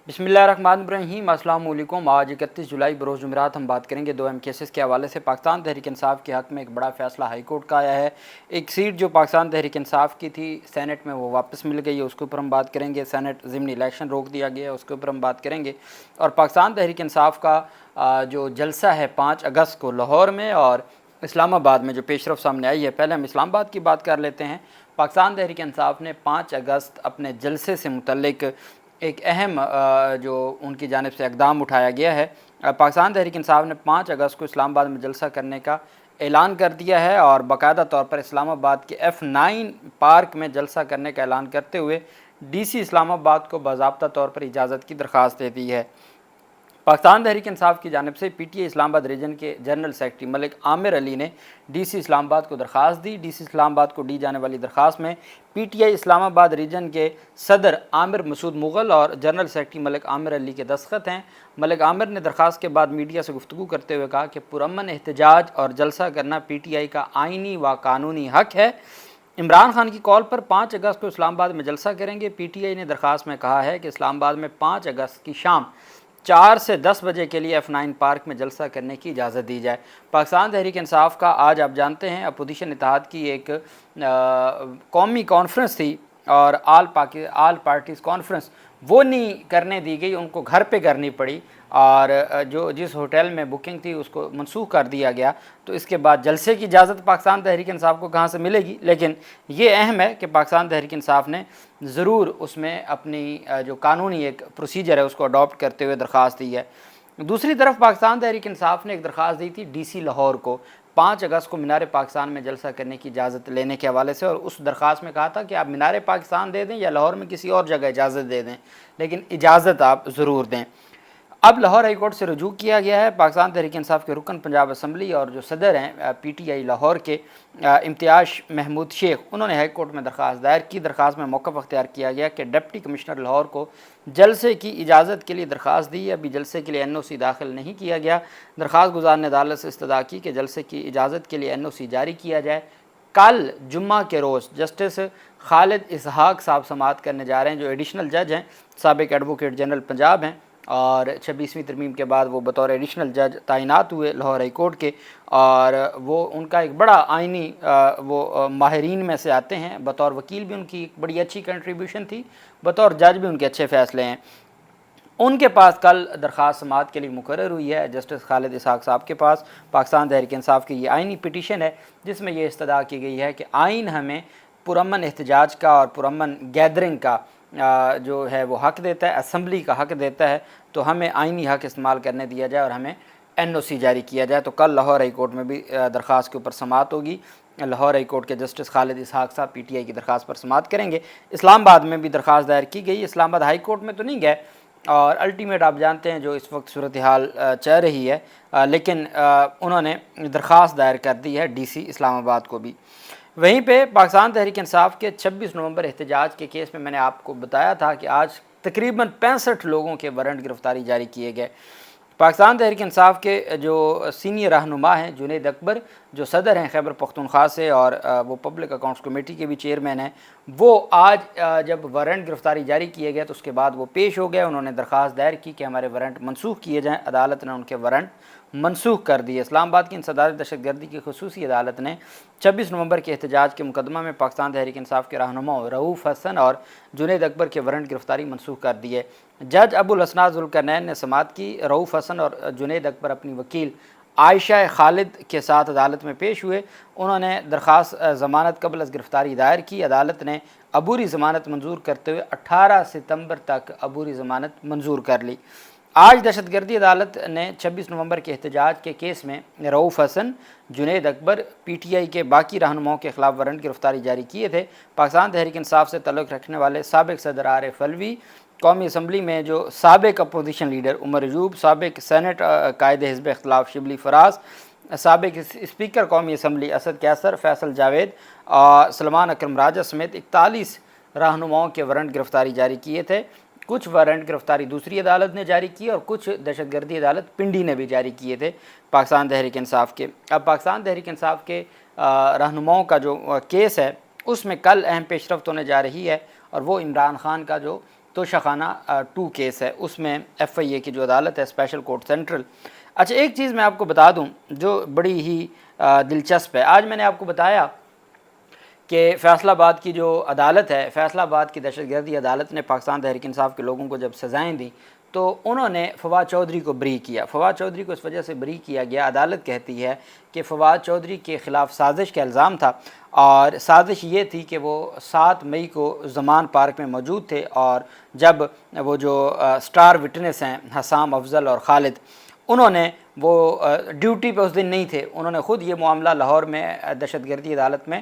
बिस्मिल्लाहिर्रहमानिर्रहीम। अस्सलाम वालेकुम। आज 31 जुलाई बरोज़ जुमेरात हम बात करेंगे दो अहम केसेस के हवाले से। पाकिस्तान तहरीक इंसाफ के हक़ में एक बड़ा फ़ैसला हाई कोर्ट का आया है। एक सीट जो पाकिस्तान तहरीक इंसाफ की थी सेनेट में वो वापस मिल गई है, उसके ऊपर हम बात करेंगे। सेनेट ज़िमनी इलेक्शन रोक दिया गया है, उसके ऊपर हम बात करेंगे। और पाकिस्तान तहरीक इंसाफ का जो जलसा है 5 अगस्त को लाहौर में और इस्लामाबाद में जो पेशरफ सामने आई है। पहले हम इस्लामाबाद की बात कर लेते हैं। पाकिस्तान तहरीक इंसाफ ने 5 अगस्त अपने जलसे से मुतल्लिक एक अहम जो उनकी जानिब से इक़दाम उठाया गया है। पाकिस्तान तहरीक इंसाफ ने 5 अगस्त को इस्लामाबाद में जलसा करने का ऐलान कर दिया है और बाकायदा तौर पर इस्लामाबाद के F9 पार्क में जलसा करने का ऐलान करते हुए DC इस्लामाबाद को बाज़ाब्ता तौर पर इजाज़त की दरख्वास्त दे दी है। पाकिस्तान तहरीक इंसाफ की जानिब से PTI इस्लामाबाद रीजन के जनरल सेक्रेटरी मलिक आमिर अली ने DC इस्लामाबाद को दरख्वास्त दी। DC इस्लामाबाद को दी जाने वाली दरख्वास्त में PTI इस्लामाबाद रीजन के सदर आमिर मसूद मुग़ल और जनरल सेक्रेटरी मलिक आमिर अली के दस्तखत हैं। मलिक आमिर ने दरख्वास्त के बाद मीडिया से गुफ्तगू करते हुए कहा कि पुरअमन एहतजाज और जलसा करना PTI का आइनी व कानूनी हक़ है। इमरान खान की कॉल पर 5 अगस्त को इस्लामाबाद में जलसा करेंगे। PTI ने दरख्वास्त में कहा है कि इस्लामाबाद में 5 अगस्त की शाम 4 से 10 बजे के लिए F9 पार्क में जलसा करने की इजाज़त दी जाए। पाकिस्तान तहरीक इंसाफ का आज आप जानते हैं अपोजिशन इत्तेहाद की एक कौमी कॉन्फ्रेंस थी और आल पार्टीज़ कॉन्फ्रेंस वो नहीं करने दी गई, उनको घर पे करनी पड़ी और जो जिस होटल में बुकिंग थी उसको मनसूख कर दिया गया। तो इसके बाद जलसे की इजाज़त पाकिस्तान तहरीक इंसाफ को कहाँ से मिलेगी। लेकिन ये अहम है कि पाकिस्तान तहरीक इंसाफ ने ज़रूर उसमें अपनी जो कानूनी एक प्रोसीजर है उसको अडॉप्ट करते हुए दरख्वास्त दी है। दूसरी तरफ पाकिस्तान तहरीक इंसाफ ने एक दरख्वास्त दी थी DC लाहौर को 5 अगस्त को मीनार पाकिस्तान में जलसा करने की इजाज़त लेने के हवाले से। और उस दरख्वास्त में कहा था कि आप मीनार पाकिस्तान दे दें या लाहौर में किसी और जगह इजाज़त दे दें, लेकिन इजाज़त आप ज़रूर दें। अब लाहौर हाई कोर्ट से रुजू किया गया है। पाकिस्तान तहरीक इंसाफ के रुकन पंजाब असम्बली और जो सदर हैं PTI लाहौर के इम्तियाज़ महमूद शेख, उन्होंने हाई कोर्ट में दरख्वास्त दायर की। दरख्वास्त में मौक़िफ़ अख्तियार किया गया कि डिप्टी कमिश्नर लाहौर को जलसे की इजाज़त के लिए दरख्वास्त दी, अभी जलसे के लिए NOC दाखिल नहीं किया गया। दरख्वास्त गुज़ार ने अदालत से इस्तदा की कि जलसे की इजाज़त के लिए NOC जारी किया जाए। कल जुम्मा के रोज़ जस्टिस खालिद इसहाक साहब समाअत करने जा रहे हैं, जो एडिशनल जज हैं, साबिक एडवोकेट जनरल पंजाब हैं और 26वीं तरमीम के बाद वो बतौर एडिशनल जज तैनात हुए लाहौर हाई कोर्ट के। और वो उनका एक बड़ा आइनी वो माहिरीन में से आते हैं। बतौर वकील भी उनकी एक बड़ी अच्छी कंट्रीब्यूशन थी, बतौर जज भी उनके अच्छे फ़ैसले हैं। उनके पास कल दरख्वास्त समाअत के लिए मुकर्रर हुई है जस्टिस खालिद इसहाक साहब के पास। पाकिस्तान तहरीक इंसाफ की ये आइनी पिटीशन है जिसमें यह इस्तदा की गई है कि आइन हमें पुरअमन एहतजाज का और पुरअमन गैदरिंग का जो है वो हक़ देता है, असम्बली का हक़ देता है, तो हमें आइनी हक़ इस्तेमाल करने दिया जाए और हमें NOC जारी किया जाए। तो कल लाहौर हाई कोर्ट में भी दरख्वास्त के ऊपर समाअत होगी। लाहौर हाई कोर्ट के जस्टिस खालिद इसहाक साहब PTI की दरख्वास्त पर समाअत करेंगे। इस्लामाबाद में भी दरख्वास्त दायर की गई। इस्लामाबाद हाई कोर्ट में तो नहीं गए और अल्टीमेट आप जानते हैं जो इस वक्त सूरत हाल चल रही है, लेकिन उन्होंने दरख्वास्त दायर कर दी है DC इस्लामाबाद को भी। वहीं पे पाकिस्तान तहरीक इंसाफ के 26 नवंबर एहतजाज के केस में मैंने आपको बताया था कि आज तकरीबन 65 लोगों के वारंट गिरफ़्तारी जारी किए गए। पाकिस्तान तहरीक इंसाफ के जो सीनियर रहनुमा हैं जुनैद अकबर, जो सदर हैं खैबर पख्तूनख्वा से और वो पब्लिक अकाउंट्स कमेटी के भी चेयरमैन हैं, वो आज जब वारंट गिरफ़्तारी जारी किए गए तो उसके बाद वो पेश हो गए। उन्होंने दरख्वास्त दायर की कि हमारे वारंट मनसूख किए जाएँ। अदालत ने उनके वारंट मनसूख कर दिए। इस्लामाबाद की इंसदाद दहशतगर्दी की खुसूसी अदालत ने 26 नवंबर के एहतजाज के मुकदमा में पाकिस्तान तहरीक इंसाफ के रहनुमा रऊफ़ हसन और जुनैद अकबर के वारंट गिरफ़्तारी मनसूख कर दी है। जज अबुल हसनात ज़ुल्करनैन ने समाअत की। रऊफ़ हसन और जुनैद अकबर अपनी वकील आयशा खालिद के साथ अदालत में पेश हुए। उन्होंने दरख्वास्त ज़मानत कबल अज़ गिरफ़्तारी दायर की। अदालत ने अबूरी ज़मानत मंजूर करते हुए 18 सितंबर तक अबूरी ज़मानत मंजूर कर ली। आज दहशतगर्दी अदालत ने 26 नवंबर के एहतजाज के केस में रऊफ़ हसन, जुनैद अकबर, PTI के बाकी रहनुमाओं के ख़िलाफ़ वारंट गिरफ़्तारी जारी किए थे। पाकिस्तान तहरीक इंसाफ से तल्लुक़ रखने वाले साबिक़ सदर आरिफ अलवी, कौमी असम्बली में जो साबिक़ अपोजिशन लीडर उमर अयूब, साबिक़ सेनेट कायद हिज़्ब इख्तिलाफ़ शिबली फराज, साबिक़ स्पीकर कौमी असम्बली असद कैसर, फैसल जावेद और सलमान अकरम राजा समेत 41 रहनुमाओं के वारंट गिरफ़्तारी जारी किए थे। कुछ वारंट गिरफ़्तारी दूसरी अदालत ने जारी की और कुछ दहशतगर्दी अदालत पिंडी ने भी जारी किए थे पाकिस्तान तहरीक इंसाफ के। अब पाकिस्तान तहरीक इंसाफ के रहनुमाओं का जो केस है उसमें कल अहम पेशरफ्त होने जा रही है और वो इमरान खान का जो توشخانہ 2 کیس ہے، اس میں FIA کی جو عدالت ہے اسپیشل کورٹ سینٹرل۔ اچھا ایک چیز میں آپ کو بتا دوں جو بڑی ہی دلچسپ ہے، آج میں نے آپ کو بتایا کہ فیصل آباد کی جو عدالت ہے، فیصل آباد کی دہشت گردی عدالت نے پاکستان تحریک انصاف کے لوگوں کو جب سزائیں دیں تو انہوں نے فواد چودھری کو بری کیا۔ فواد چودھری کو اس وجہ سے بری کیا گیا، عدالت کہتی ہے کہ فواد چودھری کے خلاف سازش کا الزام تھا، اور سازش یہ تھی کہ وہ 7 مئی کو زمان پارک میں موجود تھے، اور جب وہ جو سٹار وٹنس ہیں حسام، افضل اور خالد، انہوں نے وہ ڈیوٹی پہ اس دن نہیں تھے، انہوں نے خود یہ معاملہ لاہور میں دہشت گردی عدالت میں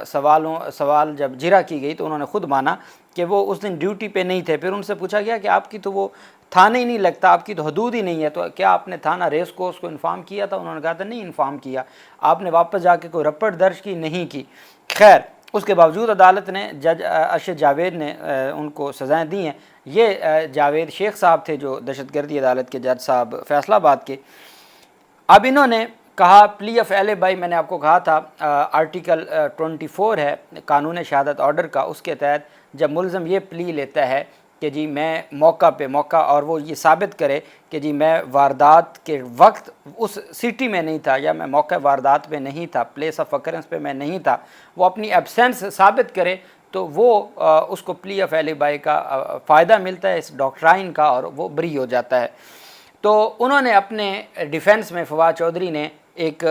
سوال جب جرا کی گئی تو انہوں نے خود مانا کہ وہ اس دن ڈیوٹی پہ نہیں تھے۔ پھر ان سے پوچھا گیا کہ آپ کی تو وہ تھانہ ہی نہیں لگتا، آپ کی تو حدود ہی نہیں ہے، تو کیا آپ نے تھانہ ریس کورس کو انفارم کیا تھا؟ انہوں نے کہا تھا نہیں انفارم کیا۔ آپ نے واپس جا کے کوئی رپٹ درج کی؟ نہیں کی۔ خیر اس کے باوجود عدالت نے جج ارشد جاوید نے ان کو سزائیں دی ہیں۔ یہ جاوید شیخ صاحب تھے جو دہشت گردی عدالت کے جج صاحب فیصل آباد کے۔ اب انہوں نے کہا پلی آف ایل اے بائی، میں نے آپ کو کہا تھا آرٹیکل 24 ہے قانون شہادت آرڈر کا، اس کے تحت جب ملزم یہ پلی لیتا ہے کہ جی میں موقع اور وہ یہ ثابت کرے کہ جی میں واردات کے وقت اس سٹی میں نہیں تھا، یا میں موقع واردات پہ نہیں تھا، پلیس آف اکرنس پہ میں نہیں تھا، وہ اپنی ایبسینس ثابت کرے تو وہ اس کو پلی آف ایل اے بائی کا فائدہ ملتا ہے اس ڈاکٹرائن کا، اور وہ بری ہو جاتا ہے۔ تو انہوں نے اپنے ڈیفنس میں فواد چودھری نے ایک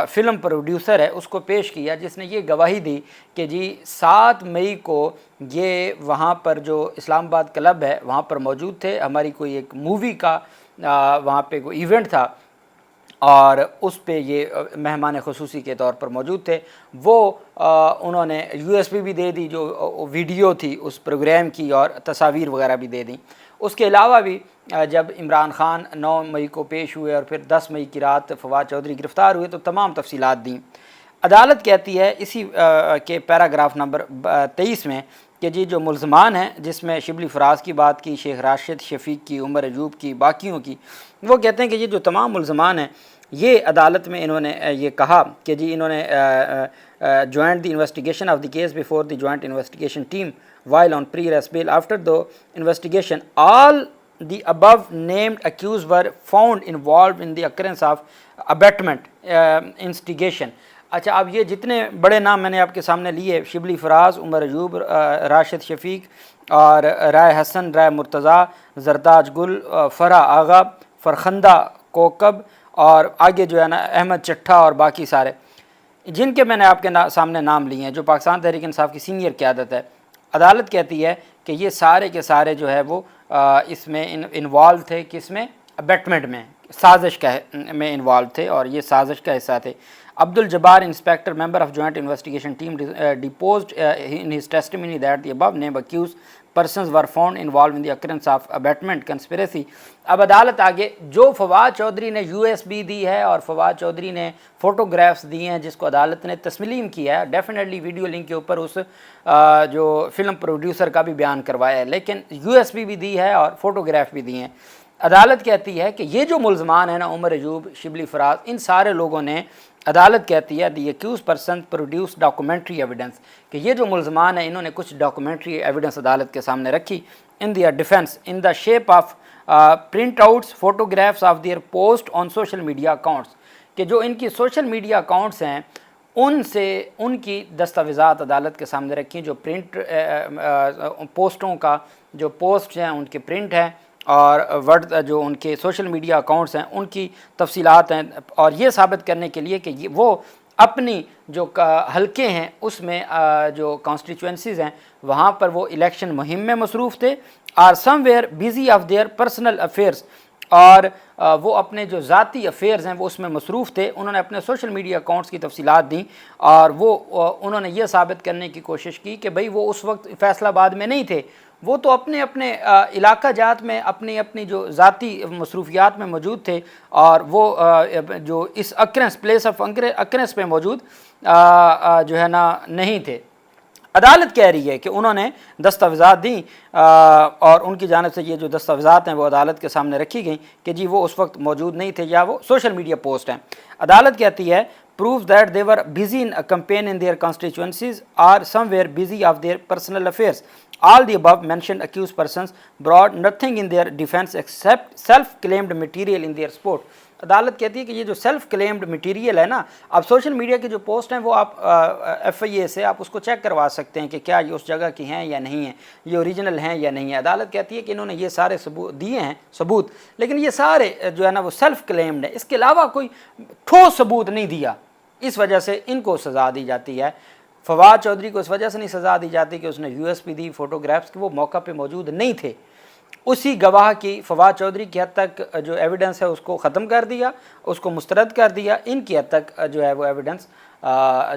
فلم پروڈیوسر ہے اس کو پیش کیا جس نے یہ گواہی دی کہ جی 7 مئی کو یہ وہاں پر جو اسلام آباد کلب ہے وہاں پر موجود تھے، ہماری کوئی ایک مووی کا وہاں پہ کوئی ایونٹ تھا، اور اس پہ یہ مہمان خصوصی کے طور پر موجود تھے۔ وہ انہوں نے USB بھی دے دی جو ویڈیو تھی اس پروگرام کی، اور تصاویر وغیرہ بھی دے دیں۔ اس کے علاوہ بھی جب عمران خان 9 مئی کو پیش ہوئے اور پھر 10 مئی کی رات فواد چودھری گرفتار ہوئے تو تمام تفصیلات دیں۔ عدالت کہتی ہے اسی کے پیراگراف نمبر 23 میں کہ جی جو ملزمان ہیں، جس میں شبلی فراز کی بات کی، شیخ راشد شفیق کی، عمر ایوب کی، باقیوں کی، وہ کہتے ہیں کہ یہ جو تمام ملزمان ہیں یہ عدالت میں انہوں نے یہ کہا کہ جی انہوں نے joined the investigation of the case before the joint investigation team while on pre-arrest bail. After the investigation, all the above named accused were found involved in the occurrence of abetment, instigation. اچھا اب یہ جتنے بڑے نام میں نے آپ کے سامنے لیے، شبلی فراز، عمر ایوب، راشد شفیق اور رائے حسن، رائے مرتضیٰ، زرداج گل، فرح آغا، فرخندہ کوکب، اور آگے جو ہے نا احمد چٹھا اور باقی سارے، جن کے میں نے آپ کے سامنے نام لیے ہیں جو پاکستان تحریک انصاف کی سینئر قیادت ہے، عدالت کہتی ہے کہ یہ سارے کے سارے جو ہے وہ اس میں انوالو تھے، کس میں؟ ابیٹمنٹ میں، سازش کا میں انوالو تھے، اور یہ سازش کا حصہ تھے۔ Abdul Jabbar inspector member of joint investigation team deposed in his testimony that the above named accused persons were found involved in the occurrence of abetment conspiracy. اب عدالت آگے جو فواد چودھری نے USB دی ہے اور فواد چودھری نے فوٹوگرافس دی ہیں جس کو عدالت نے تسلیم کیا ہے، ڈیفینیٹلی ویڈیو لنک کے اوپر اس جو فلم پروڈیوسر کا بھی بیان کروایا ہے، لیکن USB بھی دی ہے اور فوٹوگراف بھی دی ہیں۔ عدالت کہتی ہے کہ یہ جو ملزمان ہیں نا، عمر ایوب، شبلی فراز، ان سارے لوگوں نے، عدالت کہتی ہے the accused person produce documentary evidence, کہ یہ جو ملزمان ہیں انہوں نے کچھ ڈاکومنٹری ایویڈنس عدالت کے سامنے رکھی in their defence in the shape of printouts, photographs of their post on social media accounts, کہ جو ان کی سوشل میڈیا اکاؤنٹس ہیں ان سے ان کی دستاویزات عدالت کے سامنے رکھی، جو پرنٹ پوسٹوں کا جو پوسٹ ہیں ان کے پرنٹ ہیں، اور ورڈ جو ان کے سوشل میڈیا اکاؤنٹس ہیں ان کی تفصیلات ہیں، اور یہ ثابت کرنے کے لیے کہ وہ اپنی جو حلقے ہیں اس میں جو کانسٹیچوئنسیز ہیں وہاں پر وہ الیکشن مہم میں مصروف تھے، are some were busy of their personal affairs, اور وہ اپنے جو ذاتی افیئرز ہیں وہ اس میں مصروف تھے۔ انہوں نے اپنے سوشل میڈیا اکاؤنٹس کی تفصیلات دیں، اور وہ انہوں نے یہ ثابت کرنے کی کوشش کی کہ بھئی وہ اس وقت فیصل آباد میں نہیں تھے، وہ تو اپنے اپنے علاقہ جات میں اپنی جو ذاتی مصروفیات میں موجود تھے، اور وہ جو اس اکرنس پلیس آف اکرنس پہ موجود جو ہے نا نہیں تھے۔ عدالت کہہ رہی ہے کہ انہوں نے دستاویزات دیں، اور ان کی جانب سے یہ جو دستاویزات ہیں وہ عدالت کے سامنے رکھی گئیں کہ جی وہ اس وقت موجود نہیں تھے یا وہ سوشل میڈیا پوسٹ ہیں۔ عدالت کہتی ہے proves that they were busy in a campaign in their constituencies or somewhere busy of their personal affairs. All the above mentioned accused persons brought nothing in their defense except self-claimed material in their sport. अदालत कहती है कि ये जो self claimed material है ना, अब social media की जो पोस्ट हैं वो आप FIA से आप उसको चेक करवा सकते हैं कि क्या ये उस जगह की हैं या नहीं हैं, ये ओरिजिनल हैं या नहीं है। अदालत कहती है कि इन्होंने ये सारे सबूत दिए हैं सबूत, लेकिन ये सारे जो है ना वो सेल्फ क्लेम्ड है, इसके अलावा कोई ठोस सबूत नहीं दिया, इस वजह से इनको सज़ा दी जाती है। फवाद चौधरी को इस वजह से नहीं सज़ा दी जाती कि उसने USB दी फ़ोटोग्राफ्स कि वो मौका पे मौजूद नहीं थे, उसी गवाह की फवाद चौधरी की हद तक जो एविडेंस है उसको ख़त्म कर दिया, उसको मुस्तरद कर दिया, इनकी हद तक जो है वो एविडेंस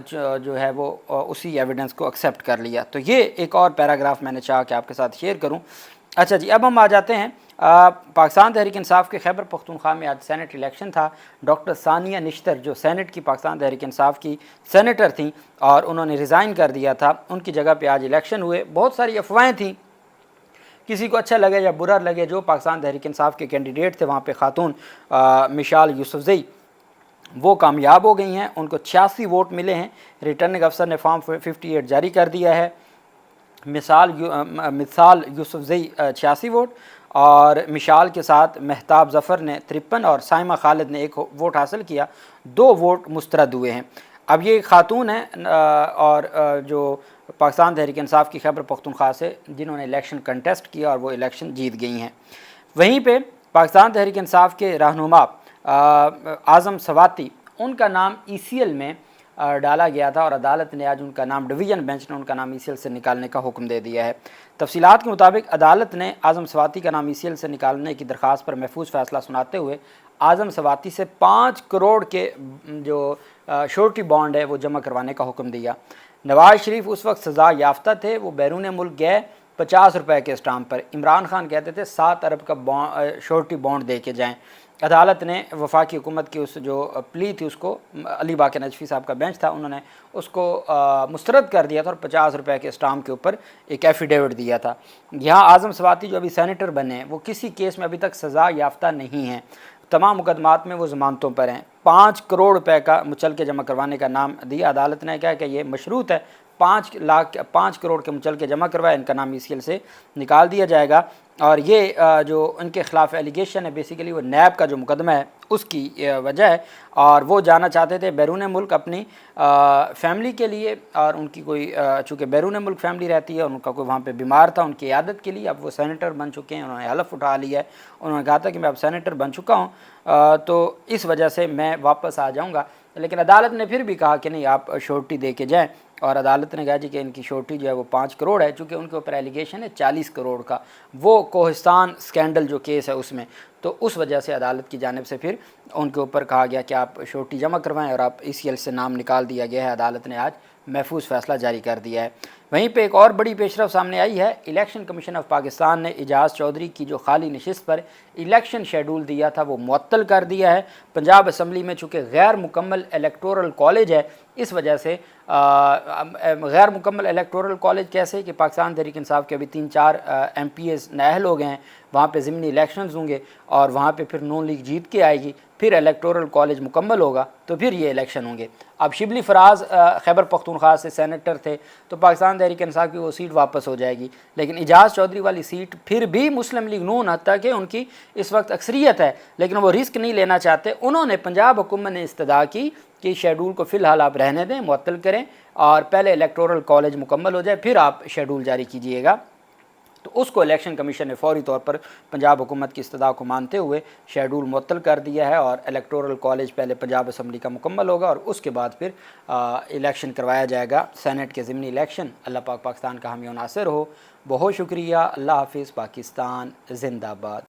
जो है वो उसी एविडेंस को एक्सेप्ट कर लिया। तो ये एक और पैराग्राफ मैंने चाहा कि आपके साथ शेयर करूं। अच्छा जी, अब हम आ जाते हैं पाकिस्तान तहरीक इंसाफ के खैबर पख्तूनख्वा में आज सेनेट इलेक्शन था। डॉक्टर सानिया निश्तर जो सेनेट की पाकिस्तान तहरीक इंसाफ की सेनेटर थी और उन्होंने रिज़ाइन कर दिया था, उनकी जगह पे आज इलेक्शन हुए। बहुत सारी अफवाहें थी, किसी को अच्छा लगे या बुरा लगे, जो पाकिस्तान तहरीक इंसाफ के कैंडिडेट थे वहाँ पे खातून मिशाल यूसुफजई वो कामयाब हो गई हैं, उनको 86 वोट मिले हैं। रिटर्निंग अफसर ने फॉर्म 58 जारी कर दिया है। मिसाल यूसुफजई 86 वोट और मिशाल के साथ महताब ज़फ़र ने 53 और साइमा खालिद ने 1 वोट हासिल किया, 2 वोट मुस्तरद हुए हैं। अब ये खातून हैं और जो पाकिस्तान तहरीक इंसाफ की खैबर पख्तूनख्वा से जिन्होंने इलेक्शन कंटेस्ट किया और वो इलेक्शन जीत गई हैं। वहीं पे पाकिस्तान तहरीक इंसाफ के रहनुमा आज़म सवाती, उनका नाम ECL में डाला गया था और अदालत ने आज उनका नाम, डिवीज़न बेंच ने उनका नाम ECL से निकालने का हुक्म दे दिया है। तफसीलात के मुताबिक अदालत ने आज़म सवाती का नाम ECL से निकालने की दरख्वास्त पर महफूज फ़ैसला सुनाते हुए आज़म सवाती से 5 करोड़ के जो श्योरिटी बॉन्ड है वो जमा करवाने का हुक्म दिया। नवाज़ शरीफ उस वक्त सज़ा याफ्ता थे, वो बैरून मुल्क गए 50 रुपए के स्टाम्प पर। इमरान खान कहते थे 7 अरब का श्योरिटी बॉन्ड दे के जाएँ। अदालत ने वफाकी हुकूमत की उस जो प्ली थी उसको, अली बाक़ी नजफ़ी साहब का बेंच था, उन्होंने उसको मुस्तरद कर दिया था और 50 रुपए के स्टाम्प के ऊपर एक एफिडेविट दिया था। यहाँ आज़म सवाती जो अभी सेनेटर बने हैं वो किसी केस में अभी तक सज़ा याफ्ता नहीं हैं, तमाम मुकदमात में वो ज़मानतों पर हैं। 5 करोड़ रुपए का मुचल के जमा करवाने का नाम दिया। अदालत ने कहा कि ये मशरूत है, 5 करोड़ के मुचल के जमा करवाए, इनका नाम ECL से निकाल दिया जाएगा। और ये जो इनके ख़िलाफ़ एलिगेशन है बेसिकली वो नैब का जो मुकदमा है उसकी वजह है, और वो जाना चाहते थे बैरून मुल्क अपनी फैमिली के लिए, और उनकी कोई चूँकि बैरून मुल्क फैमिली रहती है और उनका कोई वहाँ पे बीमार था, उनकी इयादत के लिए। अब वो सेनेटर बन चुके हैं, उन्होंने हलफ उठा लिया है, उन्होंने कहा था कि मैं अब सेनेटर बन चुका हूँ तो इस वजह से मैं वापस आ जाऊँगा। लेकिन अदालत ने फिर भी कहा कि नहीं, आप श्योरिटी दे के जाएँ, और अदालत ने कहा जी कि इनकी श्योरिटी जो है वो 5 करोड़ है, चूँकि उनके ऊपर एलिगेशन है 40 करोड़ का, वो कोहिस्तान स्कैंडल जो केस है उसमें, तो उस वजह से अदालत की जानिब से फिर उनके ऊपर कहा गया कि आप श्योरिटी जमा करवाएं और आप ECL से नाम निकाल दिया गया है। अदालत ने आज महफूज फ़ैसला जारी कर दिया है। वहीं पे एक और बड़ी पेशरफ सामने आई है। इलेक्शन कमीशन ऑफ पाकिस्तान ने एजाज़ चौधरी की जो खाली नशिस्त पर इलेक्शन शेड्यूल दिया था वो मुअत्तल कर दिया है। पंजाब असम्बली में चूँकि गैर मुकम्मल इलेक्टोरल कॉलेज है, इस वजह से गैर मुकम्मल इलेक्टोरल कॉलेज कैसे कि पाकिस्तान तहरीक इंसाफ के अभी 3-4 MPs नाअहल हो गए हैं, वहाँ पे ज़िमनी इलेक्शंस होंगे और वहाँ पे फिर नून लीग जीत के आएगी, फिर इलेक्टोरल कॉलेज मुकम्मल होगा तो फिर ये इलेक्शन होंगे। अब शिबली फराज खैबर पख्तूनख्वा से सेनेटर थे तो पाकिस्तान तहरीक इंसाफ की वो सीट वापस हो जाएगी, लेकिन एजाज़ चौधरी वाली सीट फिर भी मुस्लिम लीग नून, हत्ता कि उनकी इस वक्त अक्सरियत है लेकिन वो रिस्क नहीं लेना चाहते। उन्होंने पंजाब हुकूमत ने इस्तदा की कि शेड्यूल को फ़िलहाल आप रहने दें, मुअत्तल करें और पहले इलेक्टोरल कॉलेज मुकम्मल हो जाए फिर आप शेड्यूल जारी कीजिएगा। तो उसको इलेक्शन कमीशन ने फौरी तौर पर पंजाब हुकूमत की इस्तदा को मानते हुए शेड्यूल मुअत्तल कर दिया है और इलेक्टोरल कॉलेज पहले पंजाब असम्बली का मुकम्मल होगा और उसके बाद फिर इलेक्शन करवाया जाएगा, सेनेट के ज़िमनी इलेक्शन। अल्लाह पाक पाकिस्तान का हामी नासिर हो। बहुत शुक्रिया। अल्लाह हाफिज़। पाकिस्तान जिंदाबाद।